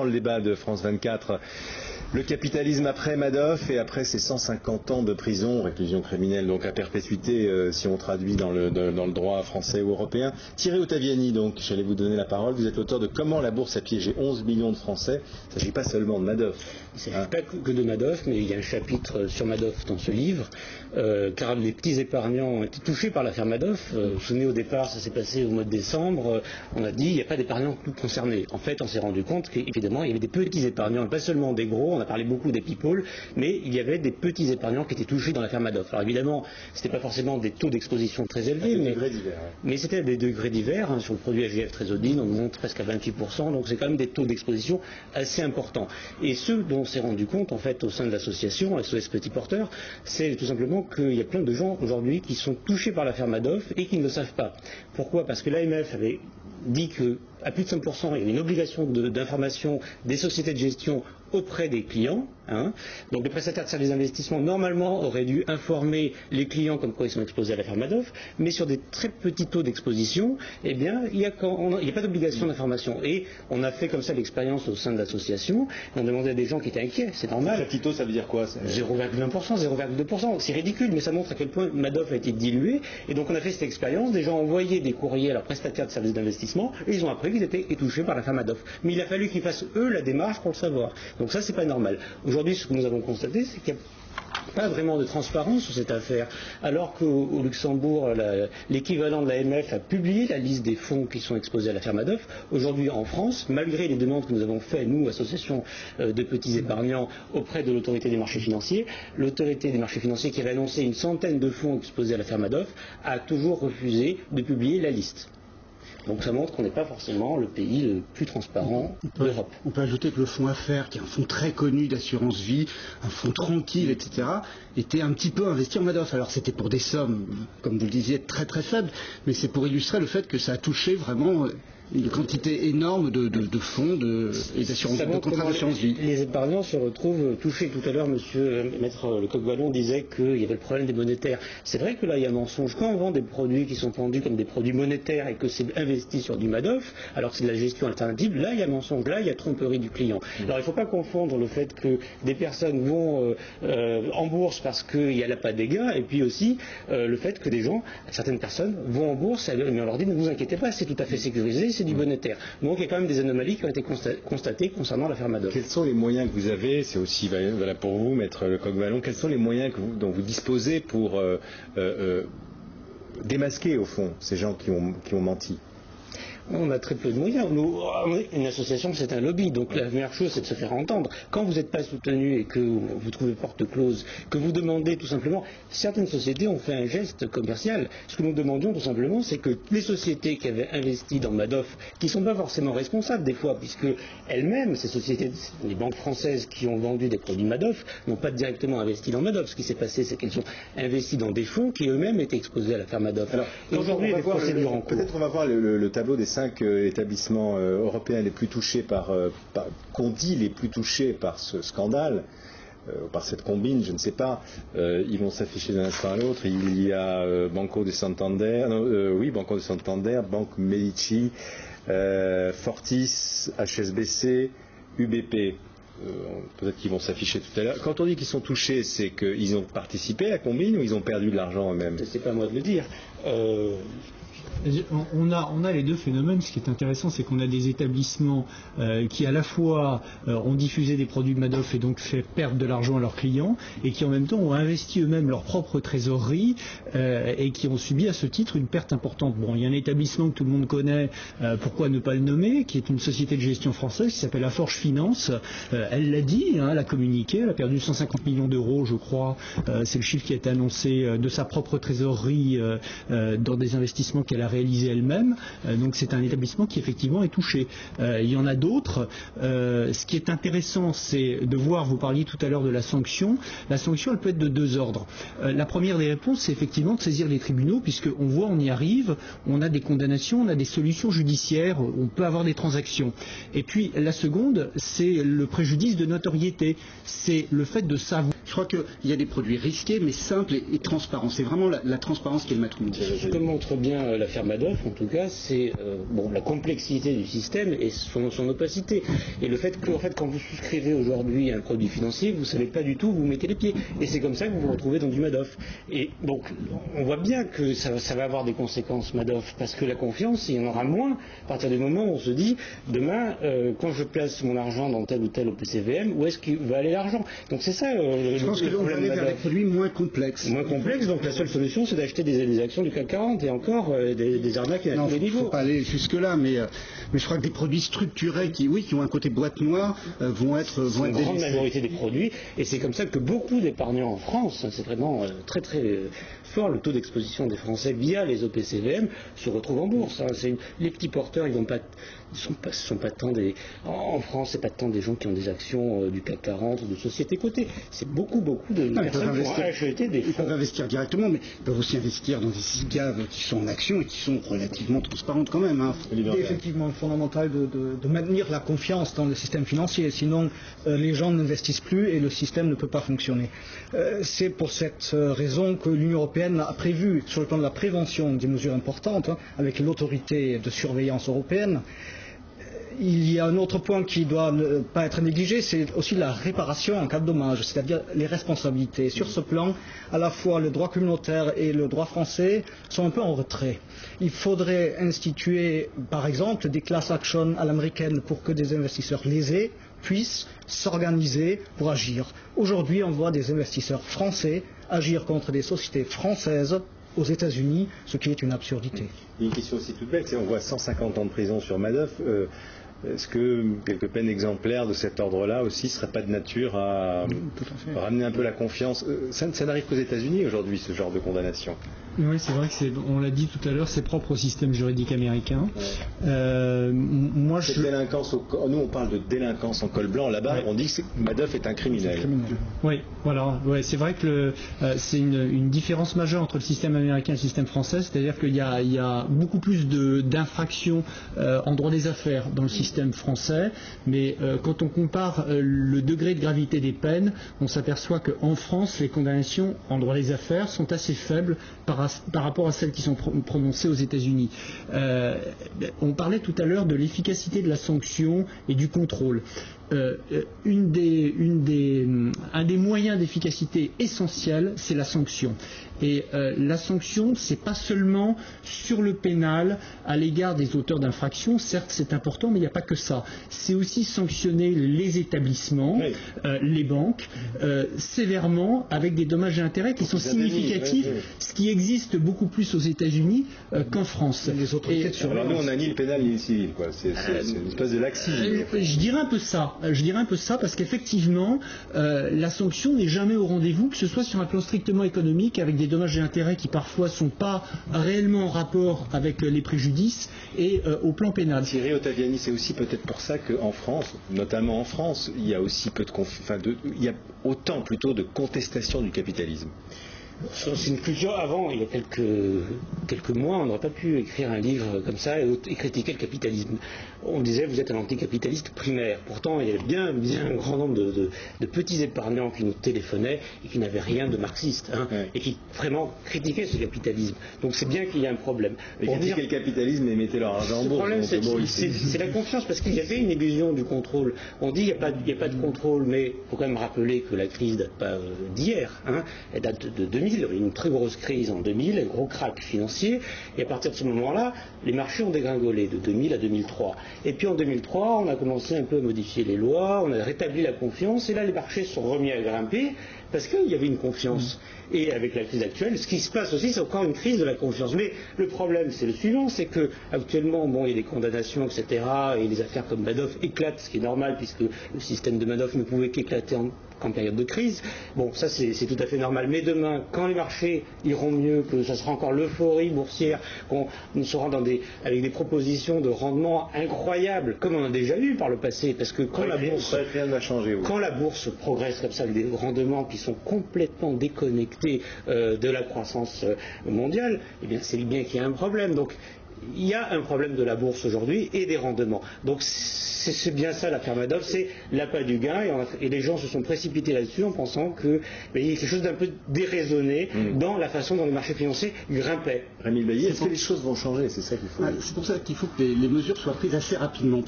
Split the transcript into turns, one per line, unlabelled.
Le débat de France 24, le capitalisme après Madoff et après ces 150 ans de prison, réclusion criminelle donc à perpétuité si on traduit dans le droit français ou européen. Thierry Ottaviani, donc j'allais vous donner la parole, vous êtes l'auteur de Comment la bourse a piégé 11 millions de Français. Il ne s'agit pas seulement de Madoff.
Il ne s'agit pas que de Madoff, mais il y a un chapitre sur Madoff dans ce livre, car les petits épargnants ont été touchés par l'affaire Madoff. Vous vous souvenez, au départ, ça s'est passé au mois de décembre, on a dit il n'y a pas d'épargnants concernés. En fait, on s'est rendu compte qu'évidemment, il y avait des petits épargnants, pas seulement des gros, on a parlé beaucoup des people, mais il y avait des petits épargnants qui étaient touchés dans l'affaire Madoff. Alors évidemment, ce n'était pas forcément des taux d'exposition très élevés, mais c'était à des degrés divers. Sur le produit HGF Trésorerie, on monte presque à 28%, donc c'est quand même des taux d'exposition assez importants. Et ce dont on s'est rendu compte, en fait, au sein de l'association SOS Petits Porteurs, c'est tout simplement qu'il y a plein de gens aujourd'hui qui sont touchés par l'affaire Madoff et qui ne le savent pas. Pourquoi ? Parce que l'AMF avait dit qu'à plus de 5%, il y avait une obligation d'information des sociétés de gestion auprès des clients. Donc les prestataires de services d'investissement normalement auraient dû informer les clients comme quoi ils sont exposés à l'affaire Madoff, mais sur des très petits taux d'exposition, eh bien il n'y a pas d'obligation d'information. Et on a fait comme ça l'expérience au sein de l'association, on demandait à des gens qui étaient inquiets, c'est normal.
Très petit taux, ça veut dire quoi ?
0,1%, 0,2%, c'est ridicule, mais ça montre à quel point Madoff a été dilué. Et donc on a fait cette expérience, des gens ont envoyé des courriers à leurs prestataires de services d'investissement, et ils ont appris qu'ils étaient touchés par l'affaire Madoff. Mais il a fallu qu'ils fassent eux la démarche pour le savoir. Donc ça, c'est pas normal. Aujourd'hui, ce que nous avons constaté, c'est qu'il n'y a pas vraiment de transparence sur cette affaire, alors qu'au Luxembourg, l'équivalent de l'AMF a publié la liste des fonds qui sont exposés à l'affaire Madoff. Aujourd'hui, en France, malgré les demandes que nous avons faites, nous, association de petits épargnants, auprès de l'autorité des marchés financiers, l'autorité des marchés financiers qui avait annoncé une centaine de fonds exposés à l'affaire Madoff a toujours refusé de publier la liste. Donc ça montre qu'on n'est pas forcément le pays le plus transparent d'Europe.
On peut ajouter que le fonds Affaires, qui est un fonds très connu d'assurance vie, un fonds tranquille, etc., était un petit peu investi en Madoff. Alors c'était pour des sommes, comme vous le disiez, très très faibles, mais c'est pour illustrer le fait que ça a touché vraiment une quantité énorme de fonds et de contrats d'assurance vie.
Les épargnants se retrouvent touchés. Tout à l'heure, Maître Lecoq-Wallon disait qu'il y avait le problème des monétaires. C'est vrai que là, il y a un mensonge. Quand on vend des produits qui sont vendus comme des produits monétaires et que c'est investi sur du Madoff, alors que c'est de la gestion alternative, là, il y a mensonge. Là, il y a tromperie du client. Alors, il ne faut pas confondre le fait que des personnes vont en bourse parce qu'il n'y a pas de dégâts, et puis aussi le fait que des gens, certaines personnes, vont en bourse, mais on leur dit ne vous inquiétez pas, c'est tout à fait sécurisé, c'est du monétaire. Donc il y a quand même des anomalies qui ont été constatées concernant l'affaire Madoff.
Quels sont les moyens que vous avez, c'est aussi valable pour vous, Maître Lecoq-Wallon, quels sont les moyens dont vous disposez pour démasquer au fond ces gens qui ont menti ?
On a très peu de moyens. Une association, c'est un lobby, donc la meilleure chose, c'est de se faire entendre. Quand vous n'êtes pas soutenu et que vous trouvez porte close, que vous demandez tout simplement, certaines sociétés ont fait un geste commercial. Ce que nous demandions tout simplement, c'est que les sociétés qui avaient investi dans Madoff, qui ne sont pas forcément responsables des fois, puisque elles-mêmes, ces sociétés, les banques françaises qui ont vendu des produits Madoff, n'ont pas directement investi dans Madoff. Ce qui s'est passé, c'est qu'elles ont investi dans des fonds qui eux-mêmes étaient exposés à l'affaire Madoff.
Alors,
aujourd'hui, il y a des procédures en cours.
Peut-être on va voir le tableau des 5 établissements européens les plus touchés qu'on dit les plus touchés par ce scandale, par cette combine, je ne sais pas, ils vont s'afficher d'un instant à l'autre. Il y a Banco de Santander, Banco de Santander, Banque Medici, Fortis, HSBC, UBP. Peut-être qu'ils vont s'afficher tout à l'heure. Quand on dit qu'ils sont touchés, c'est qu'ils ont participé à la combine ou ils ont perdu de l'argent eux-mêmes ?
C'est pas à moi de le dire.
On a les deux phénomènes. Ce qui est intéressant, c'est qu'on a des établissements qui à la fois ont diffusé des produits de Madoff et donc fait perdre de l'argent à leurs clients, et qui en même temps ont investi eux-mêmes leur propre trésorerie et qui ont subi à ce titre une perte importante. Bon, il y a un établissement que tout le monde connaît, pourquoi ne pas le nommer, qui est une société de gestion française qui s'appelle Laforge Finance. Elle l'a dit, elle a communiqué, elle a perdu 150 millions d'euros, je crois, c'est le chiffre qui a été annoncé, de sa propre trésorerie dans des investissements qu'elle a réalisés elle-même. Donc c'est un établissement qui effectivement est touché. Il y en a d'autres. Ce qui est intéressant, c'est de voir, vous parliez tout à l'heure de la sanction. La sanction, elle peut être de deux ordres. La première des réponses, c'est effectivement de saisir les tribunaux, puisqu'on voit, on y arrive, on a des condamnations, on a des solutions judiciaires, on peut avoir des transactions. Et puis la seconde, c'est le préjudice de notoriété. C'est le fait de savoir.
crois qu'il y a des produits risqués, mais simples et transparents. C'est vraiment la transparence qui est le maître mot.
Ce que montre bien l'affaire Madoff, en tout cas, c'est la complexité du système et son opacité. Et le fait que, quand vous souscrivez aujourd'hui à un produit financier, vous ne savez pas du tout où vous mettez les pieds. Et c'est comme ça que vous vous retrouvez dans du Madoff. Et donc, on voit bien que ça va avoir des conséquences Madoff, parce que la confiance, il y en aura moins à partir du moment où on se dit, demain, quand je place mon argent dans tel ou tel OPCVM, où est-ce qu'il va aller l'argent? Donc c'est ça
je pense que l'on va aller vers des produits moins complexes.
Moins complexes, donc la seule solution, c'est d'acheter des actions du CAC 40 et encore des arnaques à tous les niveaux.
Il ne faut pas aller jusque-là, mais je crois que des produits structurés qui ont un côté boîte noire vont être
une grande majorité des produits, et c'est comme ça que beaucoup d'épargnants en France, c'est vraiment très très fort, le taux d'exposition des Français via les OPCVM se retrouve en bourse. Les petits porteurs, sont pas tant en France, c'est pas tant des gens qui ont des actions du CAC 40 ou de sociétés cotées. C'est beaucoup de personnes qui vont acheter des fonds.
Ils peuvent investir directement, mais ils peuvent aussi investir dans des SICAV qui sont en action et qui sont relativement transparentes quand même.
C'est effectivement fondamental de maintenir la confiance dans le système financier, sinon les gens n'investissent plus et le système ne peut pas fonctionner. C'est pour cette raison que l'Union européenne a prévu, sur le plan de la prévention, des mesures importantes, avec l'autorité de surveillance européenne. Il y a un autre point qui ne doit pas être négligé, c'est aussi la réparation en cas de dommage, c'est-à-dire les responsabilités. Sur ce plan, à la fois le droit communautaire et le droit français sont un peu en retrait. Il faudrait instituer, par exemple, des class actions à l'américaine pour que des investisseurs lésés puissent s'organiser pour agir. Aujourd'hui, on voit des investisseurs français agir contre des sociétés françaises aux États-Unis, ce qui est une absurdité.
Il y a une question aussi toute bête, on voit 150 ans de prison sur Madoff. Est-ce que quelques peines exemplaires de cet ordre-là aussi ne seraient pas de nature à ramener un peu la confiance? Ça n'arrive qu'aux États-Unis aujourd'hui, ce genre de condamnation.
Oui, c'est vrai que on l'a dit tout à l'heure, c'est propre au système juridique américain.
Ouais. Nous, on parle de délinquance en col blanc. Là-bas, on dit que Madoff est un criminel.
Oui, voilà. Ouais, c'est vrai que c'est une différence majeure entre le système américain et le système français. C'est-à-dire qu'il y a beaucoup plus d'infractions en droit des affaires dans le système français. Mais quand on compare le degré de gravité des peines, on s'aperçoit qu'en France, les condamnations en droit des affaires sont assez faibles par rapport à celles qui sont prononcées aux États-Unis. On parlait tout à l'heure de l'efficacité de la sanction et du contrôle. Un des moyens d'efficacité essentiels, c'est la sanction. Et la sanction, c'est pas seulement sur le pénal à l'égard des auteurs d'infractions, certes c'est important, mais il n'y a pas que ça. C'est aussi sanctionner les établissements, les banques, sévèrement, avec des dommages et intérêts qui sont significatifs, ce qui existe beaucoup plus aux États-Unis qu'en France.
Les autorités
alors nous on a ni le pénal ni le civil, quoi. C'est une espèce de laxisme.
Je dirais un peu ça. Parce qu'effectivement, la sanction n'est jamais au rendez-vous, que ce soit sur un plan strictement économique, avec des dommages et intérêts qui parfois ne sont pas réellement en rapport avec les préjudices, et au plan pénal.
Thierry Ottaviani, c'est aussi peut-être pour ça qu'en France, notamment en France, il y a aussi il y a autant plutôt de contestation du capitalisme.
C'est une culture. Avant, il y a quelques mois, on n'aurait pas pu écrire un livre comme ça et critiquer le capitalisme. On disait vous êtes un anticapitaliste primaire. Pourtant, il y avait bien un grand nombre de petits épargnants qui nous téléphonaient et qui n'avaient rien de marxiste, et qui vraiment critiquaient ce capitalisme. Donc c'est bien qu'il y a un problème.
Critiquer le capitalisme et mettez leur argent en bourse.
Le problème, c'est la confiance, parce qu'il y avait une illusion du contrôle. On dit il n'y a pas de contrôle, mais il faut quand même rappeler que la crise date pas d'hier. Elle date de 2000. Il y a eu une très grosse crise en 2000, un gros crack financier, et à partir de ce moment-là, les marchés ont dégringolé de 2000 à 2003. Et puis en 2003, on a commencé un peu à modifier les lois, on a rétabli la confiance, et là les marchés sont remis à grimper, parce qu'il y avait une confiance. Et avec la crise actuelle, ce qui se passe aussi, c'est encore une crise de la confiance. Mais le problème, c'est le suivant, c'est que actuellement, il y a des condamnations, etc., et les affaires comme Madoff éclatent, ce qui est normal, puisque le système de Madoff ne pouvait qu'éclater qu'en période de crise. Bon, ça c'est tout à fait normal. Mais demain, quand les marchés iront mieux, que ça sera encore l'euphorie boursière, qu'on sera avec des propositions de rendement incroyables, comme on a déjà eu par le passé, parce que quand la bourse progresse comme ça, avec des rendements qui sont complètement déconnectés de la croissance mondiale, eh bien c'est bien qu'il y a un problème. Donc il y a un problème de la bourse aujourd'hui et des rendements. Donc c'est bien ça l'affaire Madoff, c'est l'appât du gain, et les gens se sont précipités là-dessus en pensant qu'il y a quelque chose d'un peu déraisonné dans la façon dont le marché financier grimpait.
Rémi Bailly, est-ce que les choses vont changer? C'est ça qu'il faut.
C'est pour ça qu'il faut que les mesures soient prises assez rapidement.